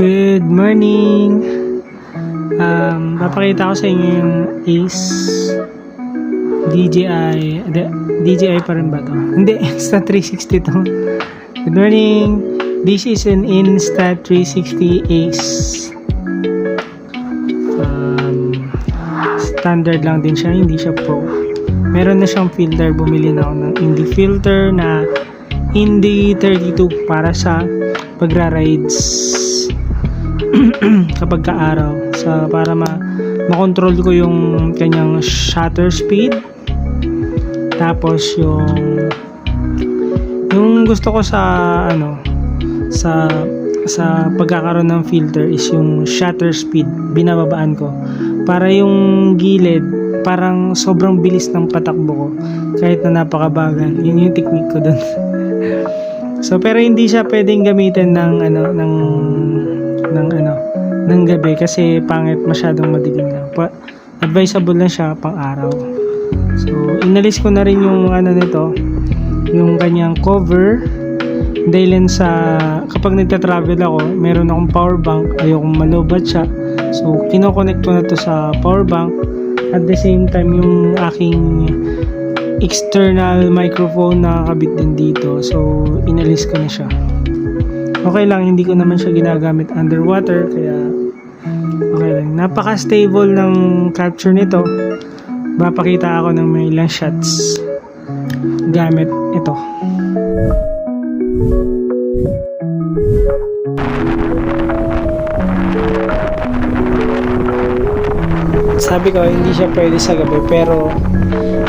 Good morning! Papakita ko sa inyo yung Ace DJI pa rin ba to? Hindi, Insta360 to. Good morning! This is an Insta360 Ace. Standard lang din siya, hindi siya Pro. Meron na siyang filter, bumili na ako ng Indy filter na Indy 32 para sa pagra-rides kapag ka-araw, para makontrol ko yung kanyang shutter speed. Tapos yung gusto ko sa pagkakaroon ng filter is yung shutter speed, binababaan ko para yung gilid parang sobrang bilis ng patakbo ko kahit na napakabagal. Yun yung technique ko dun. So pero hindi siya pwedeng gamitin ng gabi kasi pangit, masyadong madilim lang. Advisable lang siya pang araw. So inalis ko na rin yung nito, yung kanyang cover, dahil sa kapag nagta-travel ako, meron akong power bank, ayokong malobat siya. So kino-connect ko na to sa power bank. At the same time, yung aking external microphone nakakabit din dito. So inalis ko na siya. Okay lang, hindi ko naman siya ginagamit underwater, kaya okay lang. Napaka-stable ng capture nito. Mapakita ako ng may ilang shots gamit ito. Sabi ko hindi siya pwede sa gabi, pero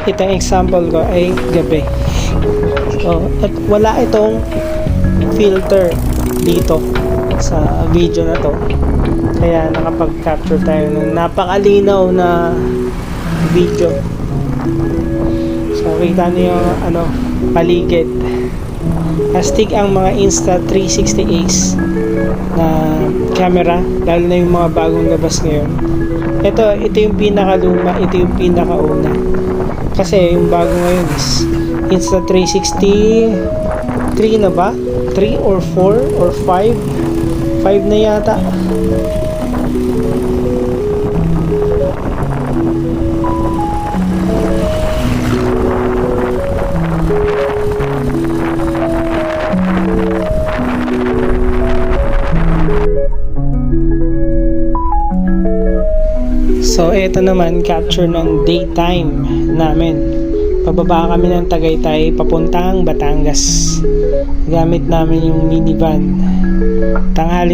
itong example ko ay gabi. So, at wala itong filter dito sa video na to, kaya nakapag-capture tayo ng napakalinaw na video. So kita niyo yung paligid. Astig ang mga Insta360 Ace na camera, lalo na yung mga bagong labas ngayon. Ito yung pinakaluma, ito yung pinakauna. Kasi yung bago ngayon is Insta360 3 na ba? 3 or 4 or 5? 5 na yata. So ito naman, capture ng daytime namin. Pababa kami ng Tagaytay papuntang Batangas. Gamit namin yung minivan. Tanghaling